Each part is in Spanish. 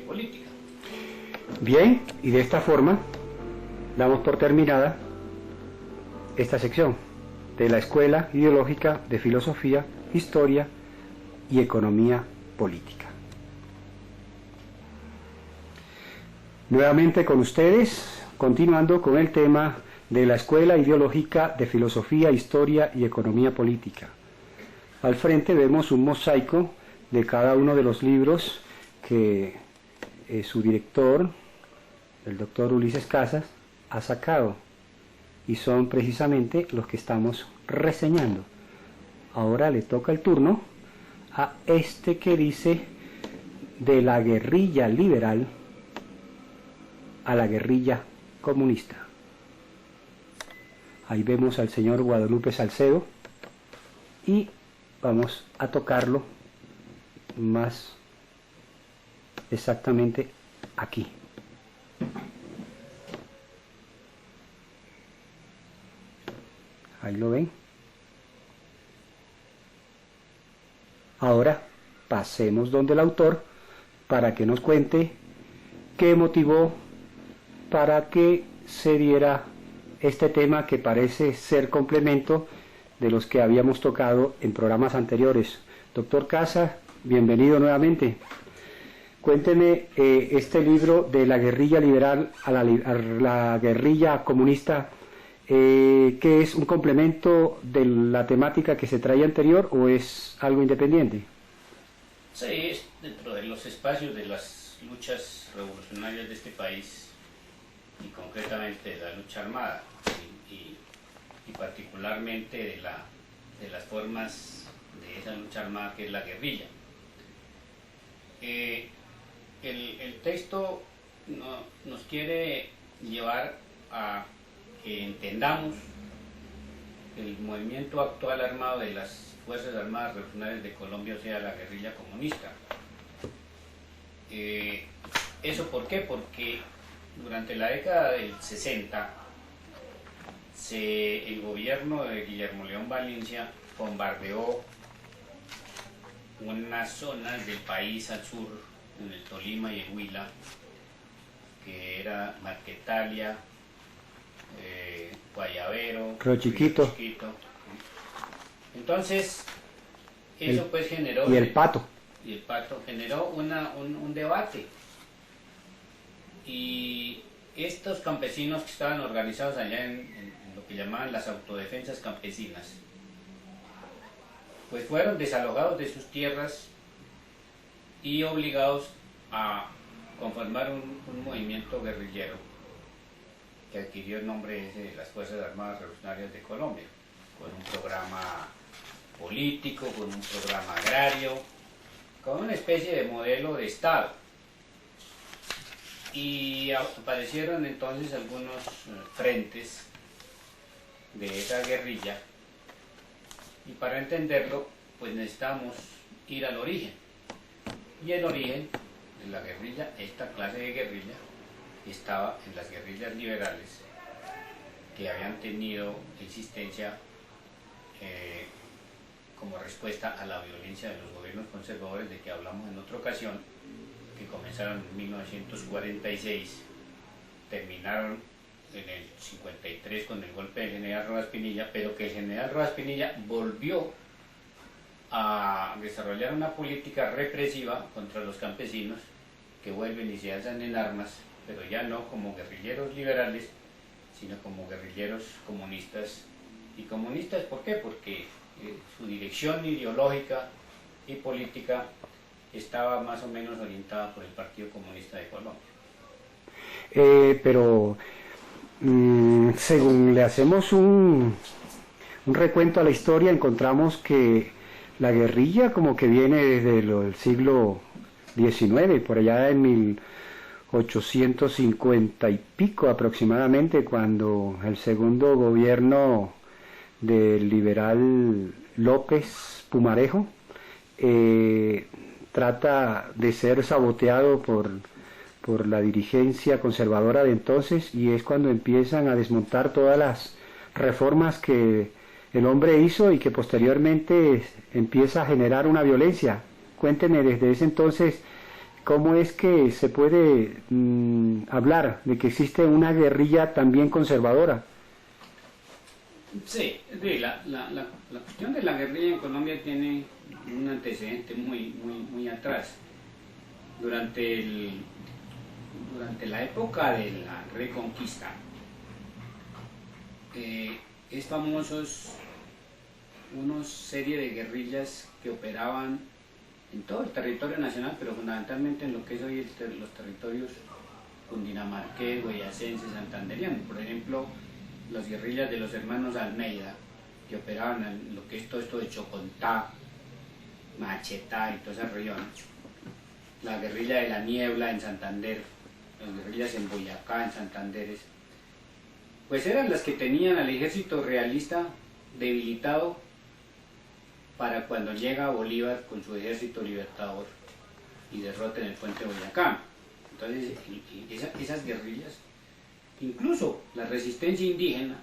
política. Bien, y de esta forma damos por terminada esta sección de la Escuela Ideológica de Filosofía, Historia y Economía Política. Nuevamente con ustedes, continuando con el tema de la Escuela Ideológica de Filosofía, Historia y Economía Política. Al frente vemos un mosaico de cada uno de los libros que su director, el doctor Ulises Casas, ha sacado, y son precisamente los que estamos reseñando. Ahora le toca el turno a este que dice de la guerrilla liberal a la guerrilla comunista. Ahí vemos al señor Guadalupe Salcedo y vamos a tocarlo más exactamente aquí. Ahí lo ven. Ahora pasemos donde el autor para que nos cuente qué motivó para que se diera este tema que parece ser complemento de los que habíamos tocado en programas anteriores. Doctor Casas, bienvenido nuevamente. Cuénteme este libro de la guerrilla liberal a la guerrilla comunista, ¿qué es un complemento de la temática que se traía anterior o es algo independiente? Sí, es dentro de los espacios de las luchas revolucionarias de este país y concretamente de la lucha armada y particularmente de las formas de esa lucha armada que es la guerrilla. El texto nos quiere llevar a que entendamos el movimiento actual armado de las Fuerzas Armadas Revolucionarias de Colombia, o sea, la guerrilla comunista. ¿Eso por qué? Porque durante la década del 60, el gobierno de Guillermo León Valencia bombardeó unas zonas del país al sur, en el Tolima y el Huila, que era Marquetalia, Guayavero, Río Chiquito. Entonces, eso pues generó... Y el Pato. Y el Pato generó un debate. Y estos campesinos que estaban organizados allá en lo que llamaban las autodefensas campesinas, pues fueron desalojados de sus tierras y obligados a conformar un movimiento guerrillero que adquirió el nombre de las Fuerzas Armadas Revolucionarias de Colombia, con un programa político, con un programa agrario, con una especie de modelo de Estado. Y aparecieron entonces algunos frentes de esa guerrilla, y para entenderlo pues necesitamos ir al origen. Y el origen de la guerrilla, esta clase de guerrilla, estaba en las guerrillas liberales que habían tenido existencia como respuesta a la violencia de los gobiernos conservadores de que hablamos en otra ocasión, que comenzaron en 1946, terminaron en el 53 con el golpe del general Rojas Pinilla, pero que el general Rojas Pinilla volvió a desarrollar una política represiva contra los campesinos, que vuelven y se alzan en armas, pero ya no como guerrilleros liberales, sino como guerrilleros comunistas. ¿Y comunistas por qué? Porque su dirección ideológica y política estaba más o menos orientada por el Partido Comunista de Colombia. Pero según le hacemos un recuento a la historia, encontramos que la guerrilla como que viene desde el siglo XIX, por allá en 1850 y pico aproximadamente, cuando el segundo gobierno del liberal López Pumarejo trata de ser saboteado por la dirigencia conservadora de entonces, y es cuando empiezan a desmontar todas las reformas que el hombre hizo y que posteriormente empieza a generar una violencia. Cuénteme desde ese entonces ¿cómo es que se puede hablar de que existe una guerrilla también conservadora? Sí, la cuestión de la guerrilla en Colombia tiene un antecedente muy atrás. Durante la época de la Reconquista, es famosos una serie de guerrillas que operaban en todo el territorio nacional, pero fundamentalmente en lo que es hoy los territorios cundinamarqués, boyacense, santanderiano. Por ejemplo, las guerrillas de los hermanos Almeida, que operaban en lo que es todo esto de Chocontá, Machetá y toda esa región. La guerrilla de la Niebla en Santander, las guerrillas en Boyacá, en Santanderes, pues eran las que tenían al ejército realista debilitado para cuando llega Bolívar con su ejército libertador y derrota en el puente de Boyacá. Entonces, esas guerrillas, incluso la resistencia indígena,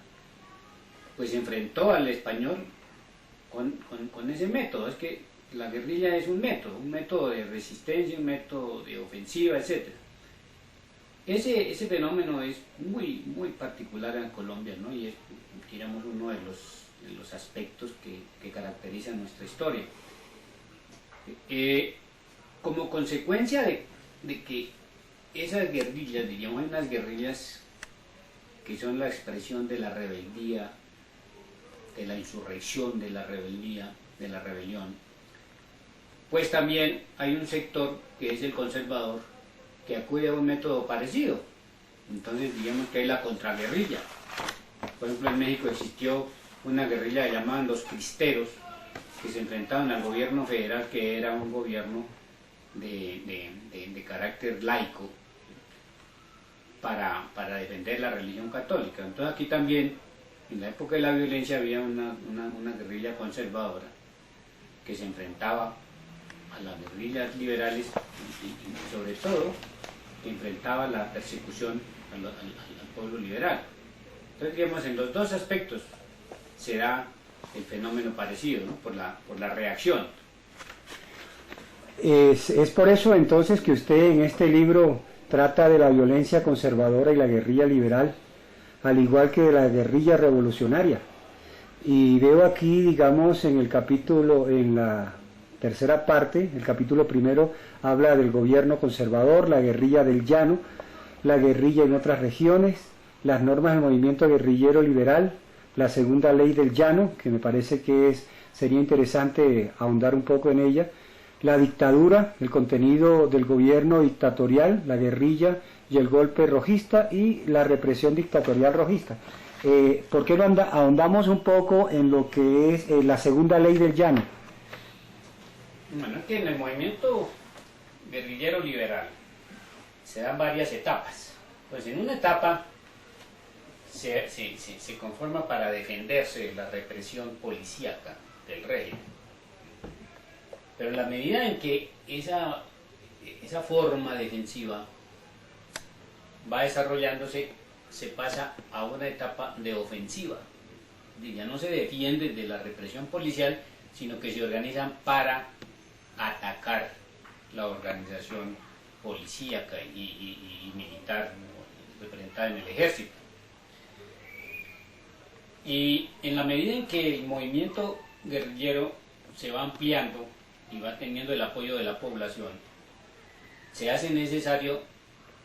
pues se enfrentó al español con ese método. Es que la guerrilla es un método de resistencia, un método de ofensiva, etc. Ese fenómeno es muy particular en Colombia, ¿no? Y es, digamos, uno de los aspectos que caracterizan nuestra historia. Como consecuencia de que esas guerrillas, diríamos, unas guerrillas que son la expresión de la rebeldía, de la insurrección, de la rebeldía, de la rebelión, pues también hay un sector que es el conservador que acude a un método parecido. Entonces digamos que hay la contraguerrilla. Por ejemplo, en México existió una guerrilla que llamaban los cristeros, que se enfrentaban al gobierno federal, que era un gobierno de carácter laico para defender la religión católica. Entonces aquí también, en la época de la violencia, había una guerrilla conservadora que se enfrentaba a las guerrillas liberales y sobre todo que enfrentaba la persecución al pueblo liberal. Entonces, digamos, en los dos aspectos se da el fenómeno parecido, ¿no? por la reacción. Es por eso entonces que usted en este libro trata de la violencia conservadora y la guerrilla liberal, al igual que de la guerrilla revolucionaria. Y veo aquí, digamos, en el capítulo, en la tercera parte, el capítulo primero habla del gobierno conservador, la guerrilla del llano, la guerrilla en otras regiones, las normas del movimiento guerrillero liberal, la segunda ley del llano, que me parece que sería interesante ahondar un poco en ella, la dictadura, el contenido del gobierno dictatorial, la guerrilla y el golpe rojista y la represión dictatorial rojista. ¿Por qué no ahondamos un poco en lo que es la segunda ley del llano? Bueno, es que en el movimiento guerrillero liberal se dan varias etapas. Pues en una etapa se conforma para defenderse de la represión policíaca del régimen. Pero en la medida en que esa forma defensiva va desarrollándose, se pasa a una etapa de ofensiva. Ya no se defiende de la represión policial, sino que se organizan para atacar la organización policíaca y militar representada en el ejército. Y en la medida en que el movimiento guerrillero se va ampliando y va teniendo el apoyo de la población, se hace necesario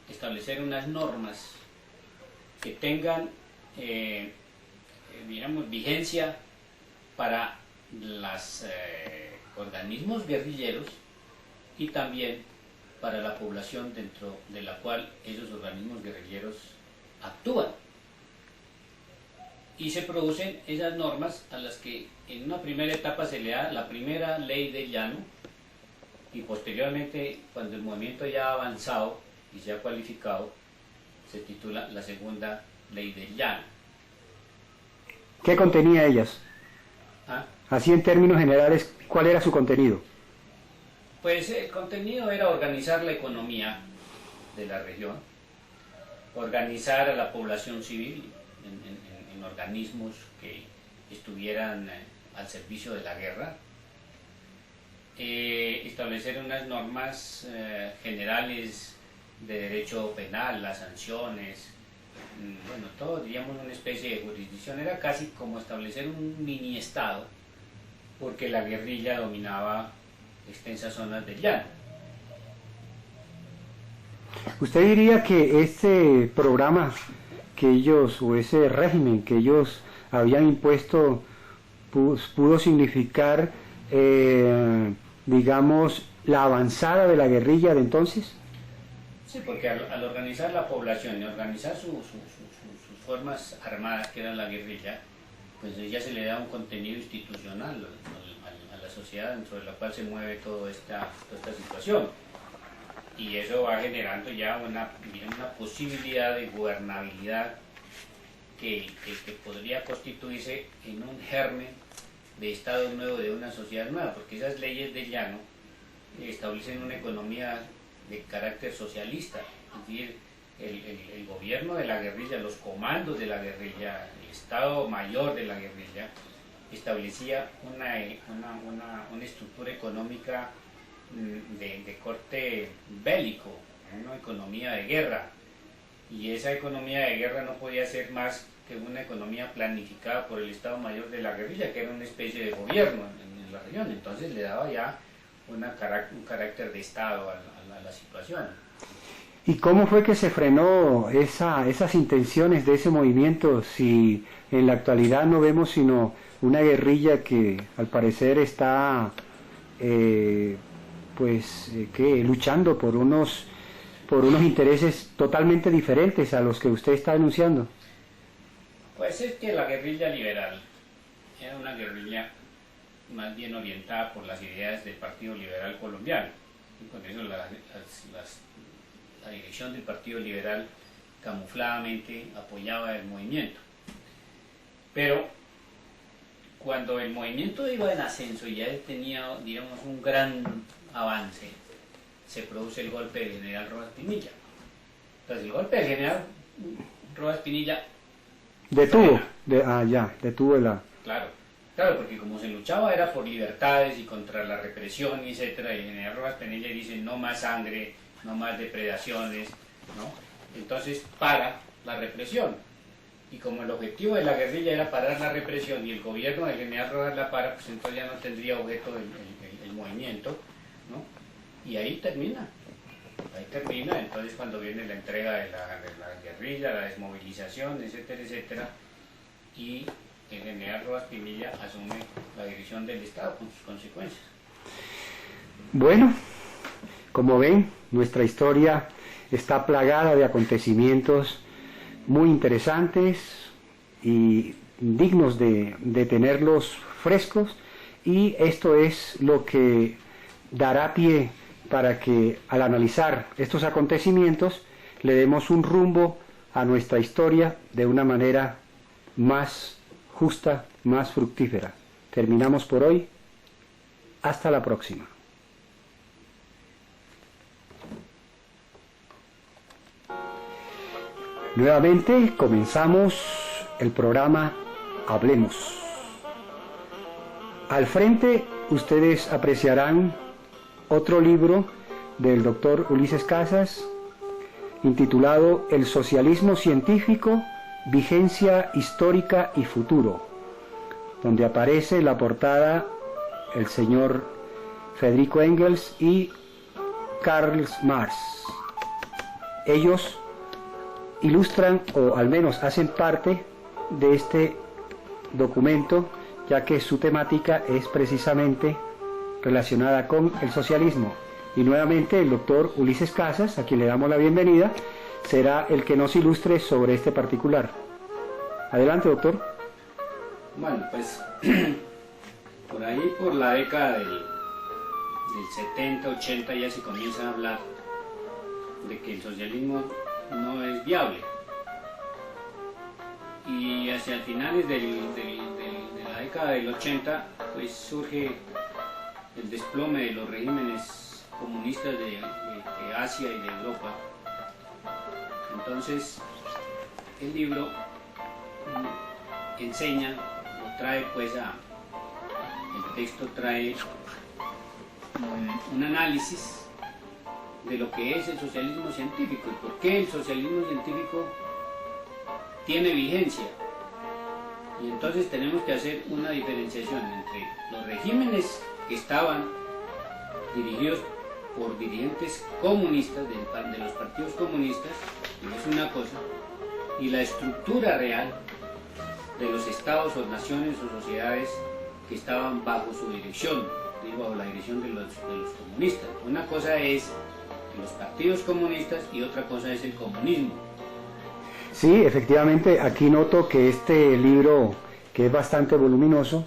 establecer unas normas que tengan, digamos, vigencia para los organismos guerrilleros y también para la población dentro de la cual esos organismos guerrilleros actúan. Y se producen esas normas a las que en una primera etapa se le da la primera ley del llano y posteriormente, cuando el movimiento ya ha avanzado y se ha cualificado, se titula la segunda ley del llano. ¿Qué contenía ellas? Así en términos generales, ¿cuál era su contenido? Pues el contenido era organizar la economía de la región, organizar a la población civil en organismos que estuvieran al servicio de la guerra, establecer unas normas generales de derecho penal, las sanciones, bueno, todo, digamos, una especie de jurisdicción. Era casi como establecer un mini estado, porque la guerrilla dominaba extensas zonas del llano. ¿Usted diría que este programa que ellos, o ese régimen que ellos habían impuesto, pudo significar, digamos, la avanzada de la guerrilla de entonces? Sí, porque al organizar la población y organizar sus formas armadas, que eran la guerrilla, pues ya se le da un contenido institucional a la sociedad dentro de la cual se mueve toda esta situación. Y eso va generando ya una posibilidad de gobernabilidad que podría constituirse en un germen de Estado nuevo, de una sociedad nueva, porque esas leyes del llano establecen una economía de carácter socialista, es decir, el gobierno de la guerrilla, los comandos de la guerrilla, el Estado mayor de la guerrilla, establecía una estructura económica de corte bélico, una economía de guerra, y esa economía de guerra no podía ser más que una economía planificada por el Estado Mayor de la guerrilla, que era una especie de gobierno en la región. Entonces le daba ya un carácter de Estado a la situación. ¿Y cómo fue que se frenó esas intenciones de ese movimiento, si en la actualidad no vemos sino una guerrilla que al parecer está luchando por unos intereses totalmente diferentes a los que usted está denunciando? Pues es que la guerrilla liberal era una guerrilla más bien orientada por las ideas del Partido Liberal Colombiano, y por eso la dirección del Partido Liberal camufladamente apoyaba el movimiento. Pero cuando el movimiento iba en ascenso y ya tenía, digamos, un gran avance, se produce el golpe del general Rojas Pinilla. Entonces el golpe del general Rojas Pinilla detuvo la... Claro, porque como se luchaba era por libertades y contra la represión, etcétera, y el general Rojas Pinilla dice no más sangre, no más depredaciones, ¿no? Entonces para la represión. Y como el objetivo de la guerrilla era parar la represión y el gobierno del general Rojas la para, pues entonces ya no tendría objeto el movimiento, ¿no? Y ahí termina, entonces cuando viene la entrega de la guerrilla, la desmovilización, etcétera, etcétera, y el general Rojas Pinilla asume la dirección del Estado con sus consecuencias. Bueno, como ven, nuestra historia está plagada de acontecimientos muy interesantes y dignos de tenerlos frescos, y esto es lo que dará pie para que al analizar estos acontecimientos le demos un rumbo a nuestra historia de una manera más justa, más fructífera. Terminamos por hoy. Hasta la próxima. Nuevamente comenzamos el programa Hablemos. Al frente ustedes apreciarán otro libro del doctor Ulises Casas, intitulado El socialismo científico, vigencia histórica y futuro, donde aparece en la portada el señor Federico Engels y Karl Marx. Ellos ilustran, o al menos hacen parte de este documento, ya que su temática es precisamente relacionada con el socialismo. Y nuevamente el doctor Ulises Casas, a quien le damos la bienvenida, será el que nos ilustre sobre este particular. Adelante, doctor. Bueno, pues por ahí, por la década del 70, 80, ya se comienza a hablar de que el socialismo no es viable. Y hacia finales de la década del 80, pues surge el desplome de los regímenes comunistas de Asia y de Europa. Entonces, el libro enseña, o trae pues el texto trae un análisis de lo que es el socialismo científico y por qué el socialismo científico tiene vigencia. Y entonces tenemos que hacer una diferenciación entre los regímenes que estaban dirigidos por dirigentes comunistas de los partidos comunistas, que es una cosa, y la estructura real de los estados o naciones o sociedades que estaban bajo su dirección, bajo la dirección de los comunistas. Una cosa es los partidos comunistas y otra cosa es el comunismo. Sí, efectivamente, aquí noto que este libro, que es bastante voluminoso,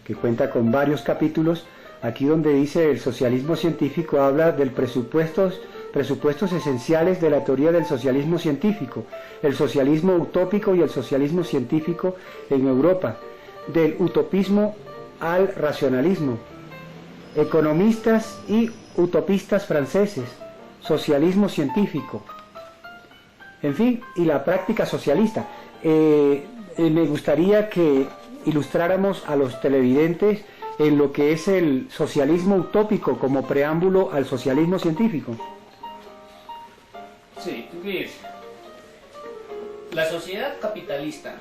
que cuenta con varios capítulos, aquí donde dice el socialismo científico habla del presupuestos esenciales de la teoría del socialismo científico, el socialismo utópico y el socialismo científico en Europa, del utopismo al racionalismo, economistas y utopistas franceses, socialismo científico, en fin, y la práctica socialista. Me gustaría que ilustráramos a los televidentes en lo que es el socialismo utópico como preámbulo al socialismo científico. Sí, bien. La sociedad capitalista,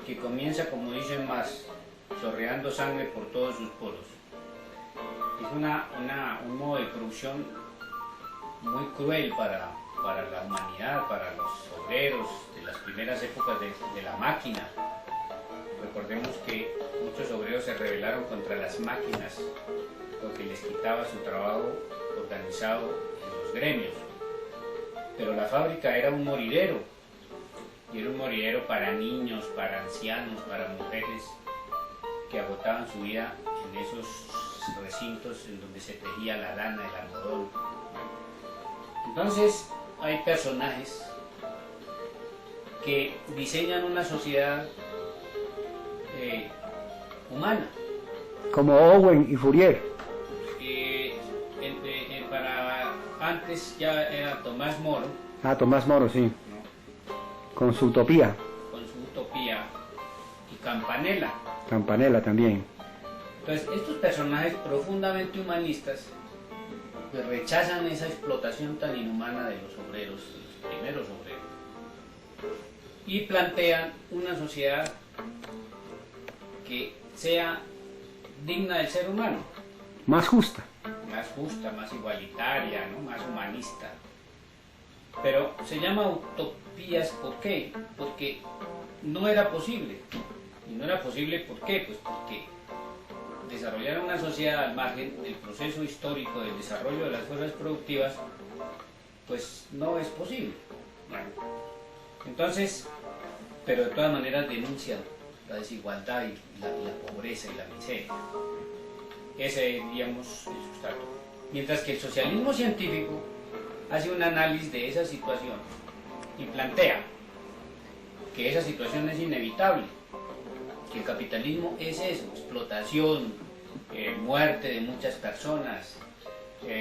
que comienza, como dicen más, chorreando sangre por todos sus poros, es un modo de producción muy cruel para la humanidad, para los obreros de las primeras épocas de la máquina. Recordemos que muchos obreros se rebelaron contra las máquinas porque les quitaba su trabajo organizado en los gremios. Pero la fábrica era un moridero, y era un moridero para niños, para ancianos, para mujeres que agotaban su vida en esos recintos en donde se tejía la lana, el algodón. Entonces hay personajes que diseñan una sociedad humana. Como Owen y Fourier. Antes ya era Tomás Moro. Ah, Tomás Moro, sí. ¿No? Con su utopía. Con su utopía. Y Campanella. Campanella también. Entonces, estos personajes profundamente humanistas pues rechazan esa explotación tan inhumana de los obreros, de los primeros obreros, y plantean una sociedad que sea digna del ser humano. Más justa. Más justa, más igualitaria, ¿no? Más humanista. Pero se llama utopías, ¿por qué? Porque no era posible. Y no era posible, ¿por qué? Pues porque desarrollar una sociedad al margen del proceso histórico del desarrollo de las fuerzas productivas, pues no es posible. Bueno, entonces, pero de todas maneras denuncian la desigualdad y la pobreza y la miseria. Ese es, digamos, el sustrato. Mientras que el socialismo científico hace un análisis de esa situación y plantea que esa situación es inevitable, que el capitalismo es eso, explotación, muerte de muchas personas,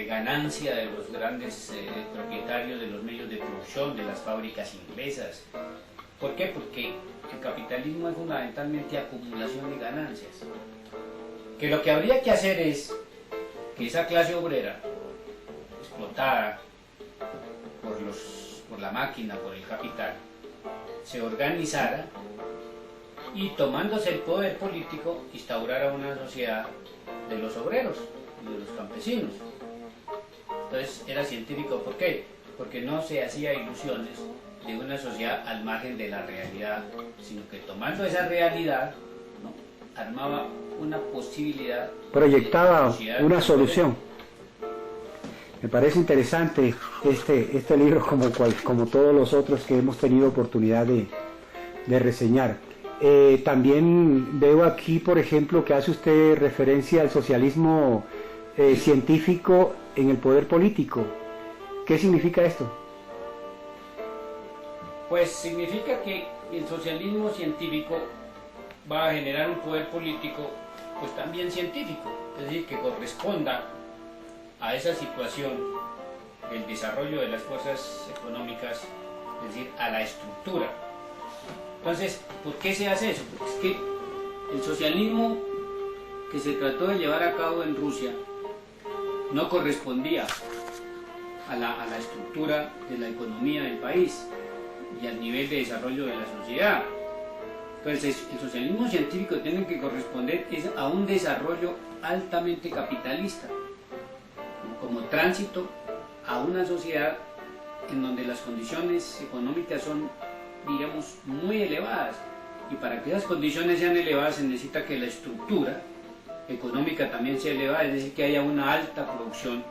ganancia de los grandes propietarios de los medios de producción, de las fábricas inglesas. ¿Por qué? Porque el capitalismo es fundamentalmente acumulación de ganancias. Que lo que habría que hacer es que esa clase obrera, explotada por la máquina, por el capital, se organizara y, tomándose el poder político, instaurara una sociedad de los obreros y de los campesinos. Entonces era científico, ¿por qué? Porque no se hacía ilusiones de una sociedad al margen de la realidad, sino que tomando esa realidad, ¿no?, armaba una posibilidad, proyectaba una solución. Me parece interesante este libro, como todos los otros que hemos tenido oportunidad de reseñar. También veo aquí, por ejemplo, que hace usted referencia al socialismo científico en el poder político. ¿Qué significa esto? Pues significa que el socialismo científico va a generar un poder político pues también científico, es decir, que corresponda a esa situación del desarrollo de las fuerzas económicas, es decir, a la estructura. Entonces, ¿por qué se hace eso? Porque es que el socialismo que se trató de llevar a cabo en Rusia no correspondía a la estructura de la economía del país y al nivel de desarrollo de la sociedad. Entonces el socialismo científico tiene que corresponder a un desarrollo altamente capitalista, como tránsito a una sociedad en donde las condiciones económicas son, digamos, muy elevadas, y para que esas condiciones sean elevadas se necesita que la estructura económica también sea elevada, es decir, que haya una alta producción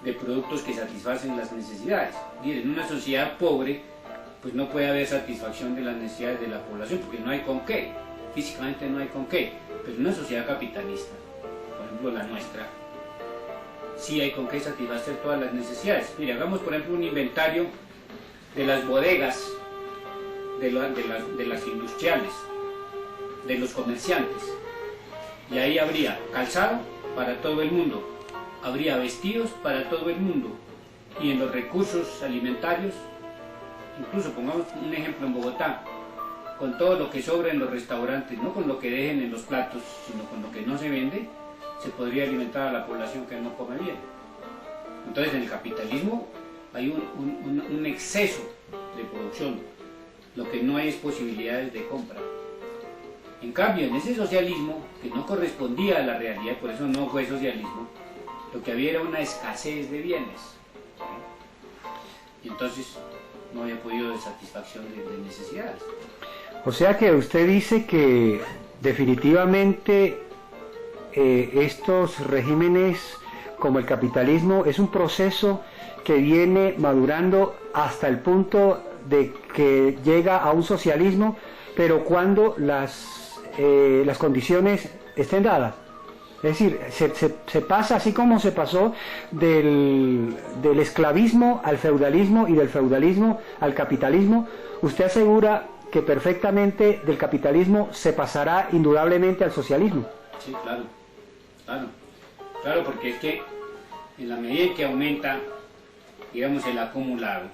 de productos que satisfacen las necesidades. En una sociedad pobre pues no puede haber satisfacción de las necesidades de la población porque no hay con qué, físicamente no hay con qué, pero en una sociedad capitalista, por ejemplo la nuestra, sí hay con qué satisfacer todas las necesidades. Mire, hagamos por ejemplo un inventario de las bodegas, de las industriales, de los comerciantes, y ahí habría calzado para todo el mundo, habría vestidos para todo el mundo, y en los recursos alimentarios, incluso pongamos un ejemplo en Bogotá, con todo lo que sobra en los restaurantes, no con lo que dejen en los platos, sino con lo que no se vende, se podría alimentar a la población que no come bien. Entonces en el capitalismo hay un exceso de producción, lo que no hay es posibilidades de compra. En cambio, en ese socialismo, que no correspondía a la realidad, por eso no fue socialismo, lo que había era una escasez de bienes. Y entonces no había podido de satisfacción de necesidades. O sea que usted dice que definitivamente estos regímenes como el capitalismo es un proceso que viene madurando hasta el punto de que llega a un socialismo, pero cuando las condiciones estén dadas. Es decir, se pasa así como se pasó del esclavismo al feudalismo y del feudalismo al capitalismo. Usted asegura que perfectamente del capitalismo se pasará indudablemente al socialismo. Sí, claro, porque es que en la medida en que aumenta, digamos, el acumulado,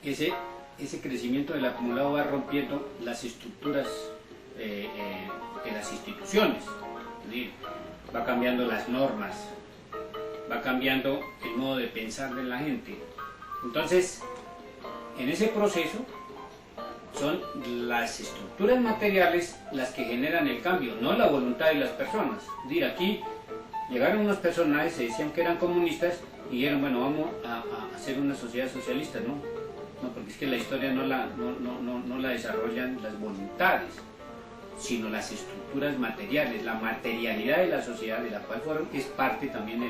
ese crecimiento del acumulado va rompiendo las estructuras de las instituciones. Es decir, va cambiando las normas, va cambiando el modo de pensar de la gente. Entonces, en ese proceso son las estructuras materiales las que generan el cambio, no la voluntad de las personas. Es decir, aquí llegaron unos personajes, se decían que eran comunistas y dijeron, bueno, vamos a hacer una sociedad socialista, ¿no? No, porque es que la historia no la desarrollan las voluntades, sino las estructuras materiales, la materialidad de la sociedad, de la cual es parte también el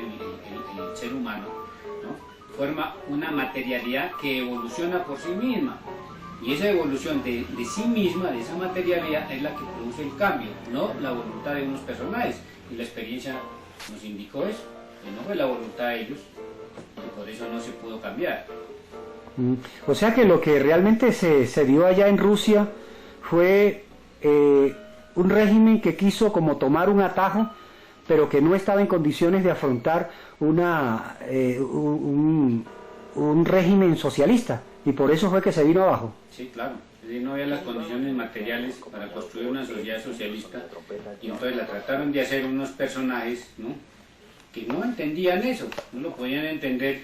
ser humano, ¿no? Forma una materialidad que evoluciona por sí misma, y esa evolución de sí misma, de esa materialidad, es la que produce el cambio, no la voluntad de unos personajes, y la experiencia nos indicó eso, que no fue la voluntad de ellos, y por eso no se pudo cambiar. O sea que lo que realmente se dio allá en Rusia fue un régimen que quiso como tomar un atajo, pero que no estaba en condiciones de afrontar un régimen socialista, y por eso fue que se vino abajo. Sí, claro, no había las condiciones materiales para construir una sociedad socialista, y entonces la trataron de hacer unos personajes, ¿no?, que no entendían eso, no lo podían entender,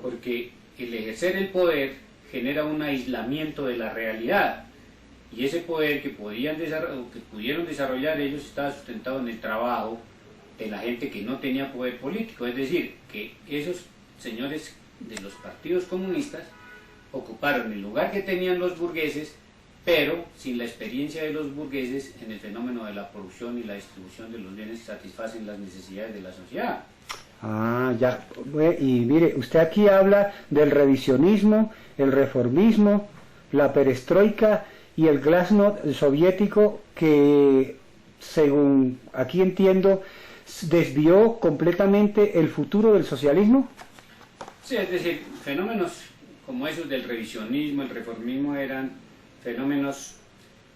porque el ejercer el poder genera un aislamiento de la realidad, y ese poder que pudieron desarrollar ellos estaba sustentado en el trabajo de la gente que no tenía poder político. Es decir, que esos señores de los partidos comunistas ocuparon el lugar que tenían los burgueses, pero sin la experiencia de los burgueses en el fenómeno de la producción y la distribución de los bienes que satisfacen las necesidades de la sociedad. Ah, ya. Y mire, usted aquí habla del revisionismo, el reformismo, la perestroika y el glasnost soviético, que según aquí entiendo desvió completamente el futuro del socialismo. Sí, es decir, fenómenos como esos del revisionismo, el reformismo, eran fenómenos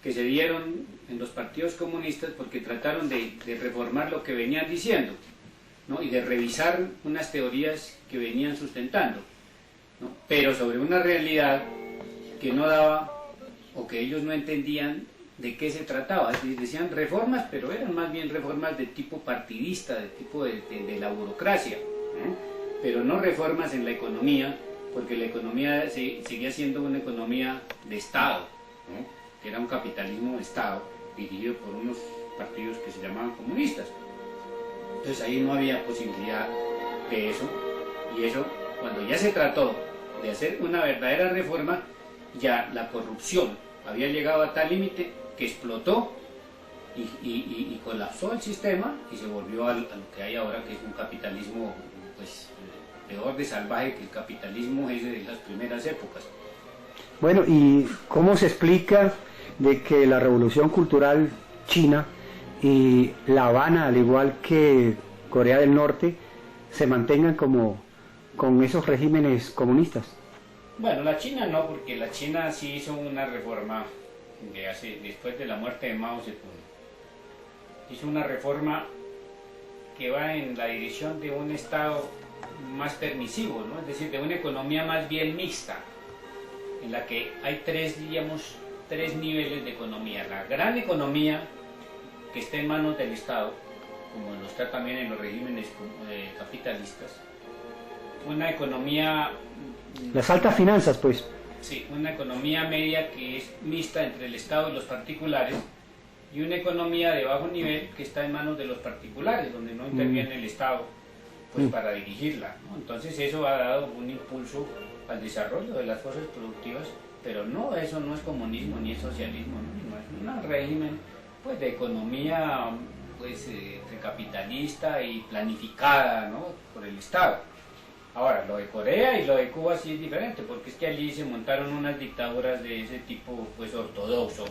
que se dieron en los partidos comunistas porque trataron de reformar lo que venían diciendo, ¿no?, y de revisar unas teorías que venían sustentando, ¿no?, pero sobre una realidad que no daba, o que ellos no entendían de qué se trataba. Decían reformas, pero eran más bien reformas de tipo partidista, de tipo de la burocracia, pero no reformas en la economía, porque la economía seguía siendo una economía de Estado, que era un capitalismo de Estado, dirigido por unos partidos que se llamaban comunistas. Entonces ahí no había posibilidad de eso, y eso, cuando ya se trató de hacer una verdadera reforma, ya la corrupción había llegado a tal límite que explotó y colapsó el sistema y se volvió a lo que hay ahora, que es un capitalismo pues peor de salvaje que el capitalismo ese de las primeras épocas. Bueno, ¿y cómo se explica de que la revolución cultural china y La Habana, al igual que Corea del Norte, se mantengan como con esos regímenes comunistas? Bueno, la China no, porque la China sí hizo una reforma después de la muerte de Mao Zedong. Hizo una reforma que va en la dirección de un Estado más permisivo, ¿no? Es decir, de una economía más bien mixta, en la que hay tres niveles de economía. La gran economía, que está en manos del Estado, como lo está también en los regímenes capitalistas. Una economía... Las altas finanzas, pues. Sí, una economía media que es mixta entre el Estado y los particulares, y una economía de bajo nivel que está en manos de los particulares, donde no interviene el Estado pues para dirigirla, ¿no? Entonces eso ha dado un impulso al desarrollo de las fuerzas productivas, pero no, eso no es comunismo ni es socialismo, ¿no? No es un régimen pues de economía pues capitalista y planificada, ¿no? Por el Estado. Ahora, lo de Corea y lo de Cuba sí es diferente, porque es que allí se montaron unas dictaduras de ese tipo pues ortodoxo,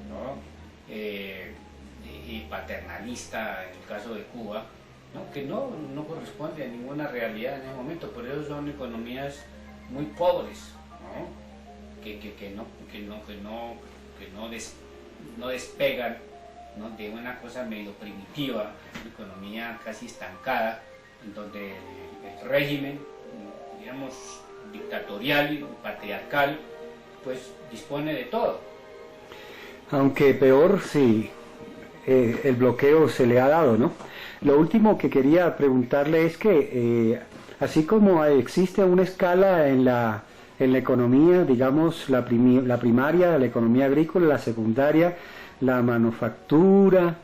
¿no? Y paternalista en el caso de Cuba, ¿no? Que no corresponde a ninguna realidad en ese momento, por eso son economías muy pobres, ¿no? No despegan, ¿no? De una cosa medio primitiva, una economía casi estancada, en donde el régimen, digamos, dictatorial, patriarcal, pues dispone de todo. Aunque peor si el bloqueo se le ha dado, ¿no? Lo último que quería preguntarle es que, así como existe una escala en la economía, digamos, la primaria, la economía agrícola, la secundaria, la manufactura,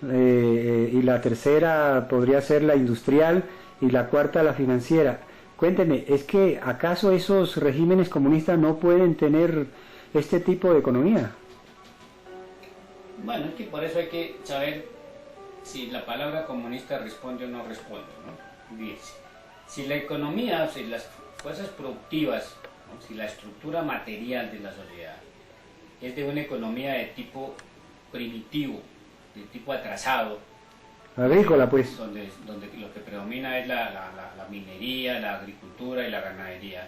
y la tercera podría ser la industrial, y la cuarta la financiera. Cuénteme, ¿es que acaso esos regímenes comunistas no pueden tener este tipo de economía? Bueno, es que por eso hay que saber si la palabra comunista responde o no responde, ¿no? Bien, si la economía, o si las fuerzas productivas, ¿no? Si la estructura material de la sociedad es de una economía de tipo primitivo, de tipo atrasado, Agrícola, pues. Donde lo que predomina es la minería, la agricultura y la ganadería,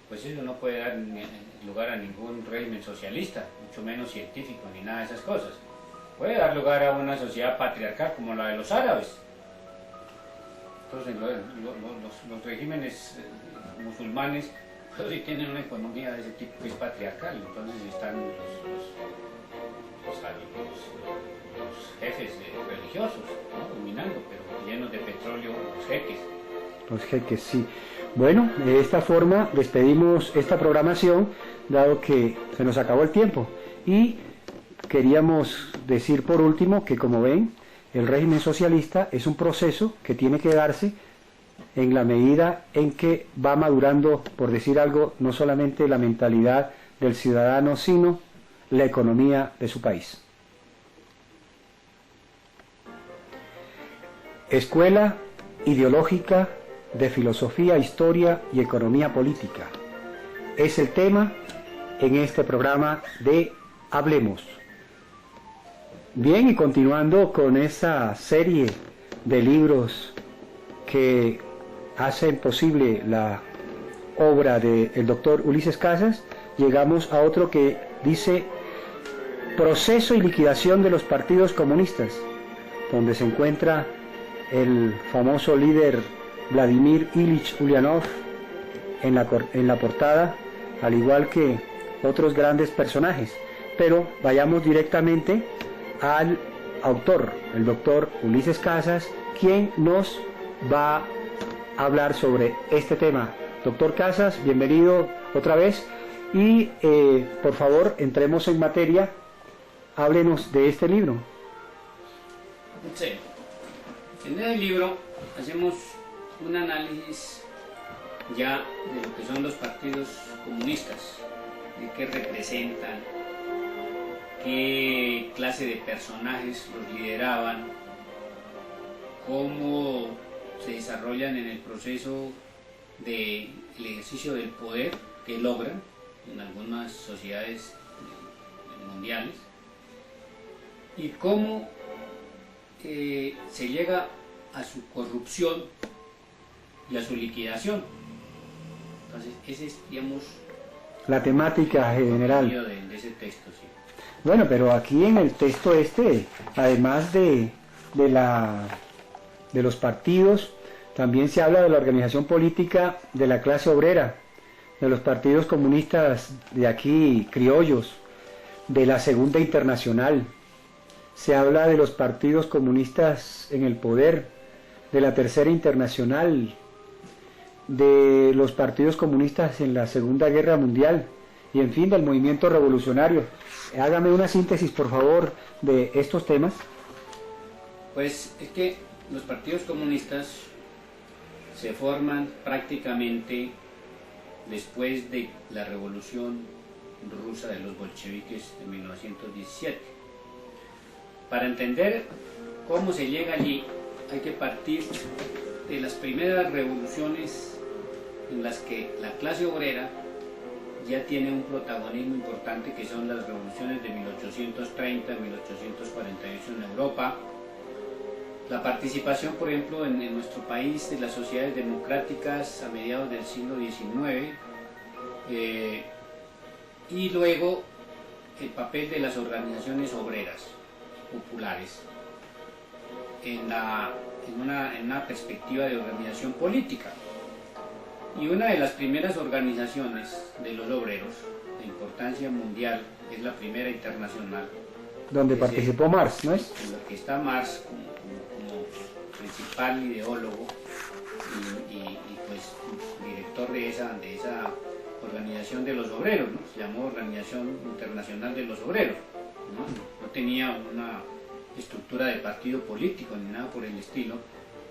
pues eso no puede dar lugar a ningún régimen socialista, mucho menos científico ni nada de esas cosas. Puede dar lugar a una sociedad patriarcal como la de los árabes. Entonces los regímenes musulmanes pues, sí tienen una economía de ese tipo que es patriarcal, entonces están los jefes religiosos, ¿no? Dominando, pero llenos de petróleo, los jeques. Los jeques, sí. Bueno, de esta forma despedimos esta programación, dado que se nos acabó el tiempo. Y queríamos decir por último que, como ven, el régimen socialista es un proceso que tiene que darse en la medida en que va madurando, por decir algo, no solamente la mentalidad del ciudadano, sino la economía de su país. Escuela Ideológica de Filosofía, Historia y Economía Política es el tema en este programa de Hablemos. Bien, y continuando con esa serie de libros que hacen posible la obra del doctor Ulises Casas, llegamos a otro que dice Proceso y liquidación de los partidos comunistas, donde se encuentra el famoso líder Vladimir Ilich Ulyanov en la portada, al igual que otros grandes personajes. pero vayamos directamente al autor, el doctor Ulises Casas, quien nos va a hablar sobre este tema. Doctor Casas, bienvenido otra vez y por favor entremos en materia, háblenos de este libro. Sí. En el libro hacemos un análisis ya de lo que son los partidos comunistas, de qué representan, qué clase de personajes los lideraban, cómo se desarrollan en el proceso del ejercicio del poder que logran en algunas sociedades mundiales, y cómo se llega a su corrupción y a su liquidación. Entonces, ese es, digamos, la temática general de ese texto, sí. Bueno, pero aquí en el texto además de los partidos, también se habla de la organización política de la clase obrera, de los partidos comunistas de aquí, criollos, de la Segunda Internacional. Se habla de los partidos comunistas en el poder, de la Tercera Internacional, de los partidos comunistas en la Segunda Guerra Mundial y en fin del movimiento revolucionario. Hágame una síntesis por favor de estos temas. Pues es que los partidos comunistas se forman prácticamente después de la revolución rusa de los bolcheviques de 1917. Para entender cómo se llega allí hay que partir de las primeras revoluciones en las que la clase obrera ya tiene un protagonismo importante, que son las revoluciones de 1830, 1848 en Europa, la participación, por ejemplo, en nuestro país de las sociedades democráticas a mediados del siglo XIX, y luego el papel de las organizaciones obreras populares en una perspectiva de organización política. Y una de las primeras organizaciones de los obreros de importancia mundial es la Primera Internacional, donde participó Marx, ¿no es? En lo que está Marx como principal ideólogo y pues director de esa organización de los obreros, ¿no? Se llamó Organización Internacional de los Obreros, ¿no? No tenía una estructura de partido político ni nada por el estilo,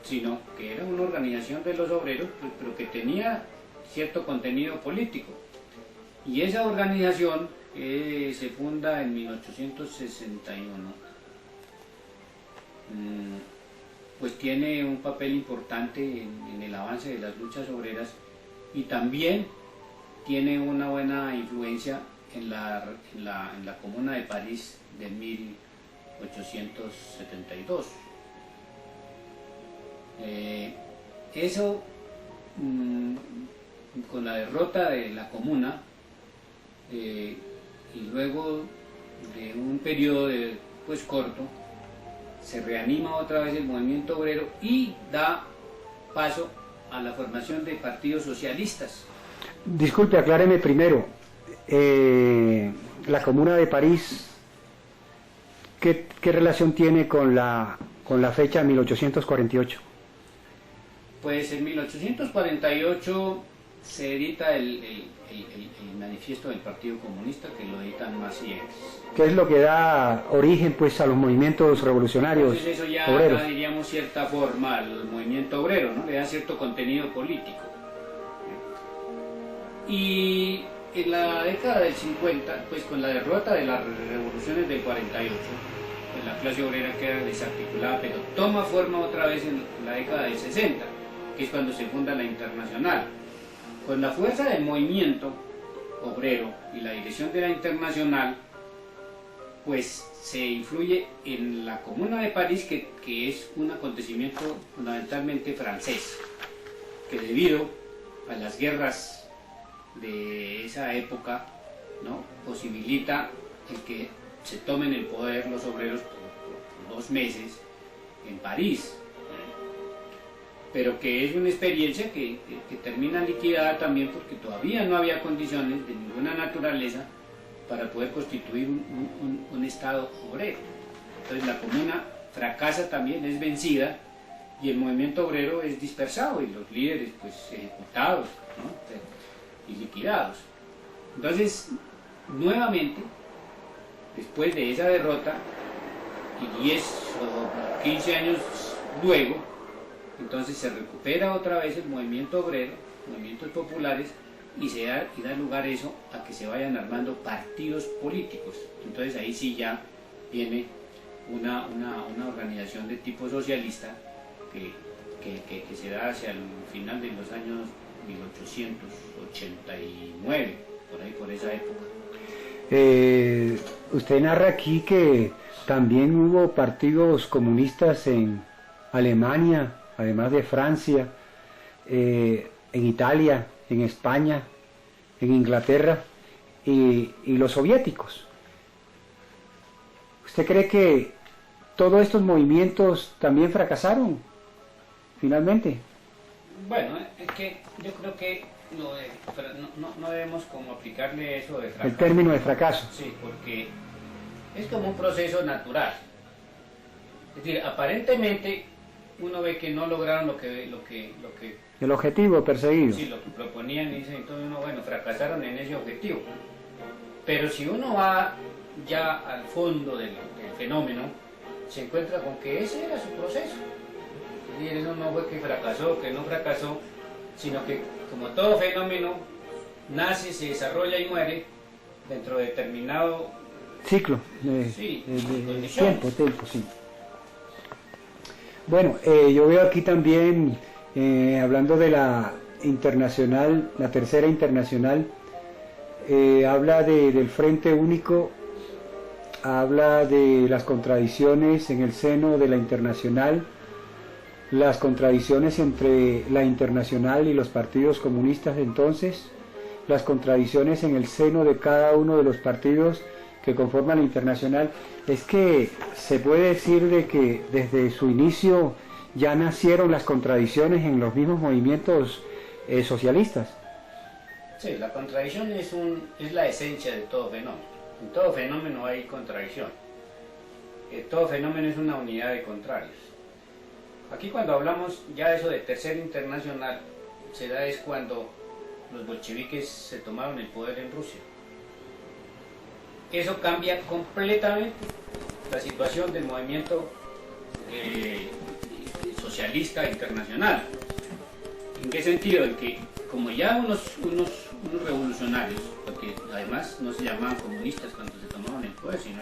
sino que era una organización de los obreros, pero que tenía cierto contenido político. Y esa organización se funda en 1861, pues tiene un papel importante en el avance de las luchas obreras y también tiene una buena influencia en la Comuna de París de 1872. Eso, con la derrota de la Comuna y luego de un periodo pues corto, se reanima otra vez el movimiento obrero y da paso a la formación de partidos socialistas. Disculpe, acláreme primero, la Comuna de París, ¿qué relación tiene con la fecha de 1848? Pues en 1848 se edita el manifiesto del Partido Comunista, que lo editan Marx y Engels. ¿Qué es lo que da origen pues a los movimientos revolucionarios Entonces eso ya obreros? Da, diríamos, cierta forma al movimiento obrero, ¿no? Le da cierto contenido político. Y en la década del 50, pues con la derrota de las revoluciones del 48, pues la clase obrera queda desarticulada, pero toma forma otra vez en la década del 60, que es cuando se funda la Internacional. Con la fuerza del movimiento obrero y la dirección de la Internacional, pues se influye en la Comuna de París, que es un acontecimiento fundamentalmente francés, que debido a las guerras de esa época, ¿no?, posibilita el que se tomen el poder los obreros por 2 meses en París, pero que es una experiencia que termina liquidada también porque todavía no había condiciones de ninguna naturaleza para poder constituir un Estado obrero. Entonces la comuna fracasa también, es vencida, y el movimiento obrero es dispersado y los líderes pues ejecutados, ¿no? Y liquidados. Entonces, nuevamente, después de esa derrota, y 10 o 15 años luego, entonces se recupera otra vez el movimiento obrero, movimientos populares, y da lugar eso a que se vayan armando partidos políticos. Entonces ahí sí ya viene una organización de tipo socialista que se da hacia el final de los años 1889, por esa época. Usted narra aquí que también hubo partidos comunistas en Alemania, además de Francia, en Italia, en España, en Inglaterra y los soviéticos. ¿Usted cree que todos estos movimientos también fracasaron finalmente? Bueno, es que yo creo que no debemos como aplicarle eso de fracaso. El término de fracaso. Sí, porque es como un proceso natural. Es decir, aparentemente uno ve que no lograron lo que el objetivo perseguido. Sí, lo que proponían, y dice entonces uno, bueno, fracasaron en ese objetivo. Pero si uno va ya al fondo del fenómeno, se encuentra con que ese era su proceso. Es decir, eso no fue que fracasó, que no fracasó, sino que como todo fenómeno nace, se desarrolla y muere dentro de determinado ciclo de tiempo, sí. Bueno, yo veo aquí también, hablando de la internacional, la tercera internacional, habla del Frente Único, habla de las contradicciones en el seno de la internacional, las contradicciones entre la internacional y los partidos comunistas de entonces, las contradicciones en el seno de cada uno de los partidos que conforman la internacional. Es que se puede decir de que desde su inicio ya nacieron las contradicciones en los mismos movimientos socialistas. Sí, la contradicción es la esencia de todo fenómeno. En todo fenómeno hay contradicción. Todo fenómeno es una unidad de contrarios. Aquí cuando hablamos ya eso de tercera internacional, se da es cuando los bolcheviques se tomaron el poder en Rusia. Eso cambia completamente la situación del movimiento socialista internacional. ¿En qué sentido? En que como ya unos revolucionarios, porque además no se llamaban comunistas cuando se tomaban el poder, sino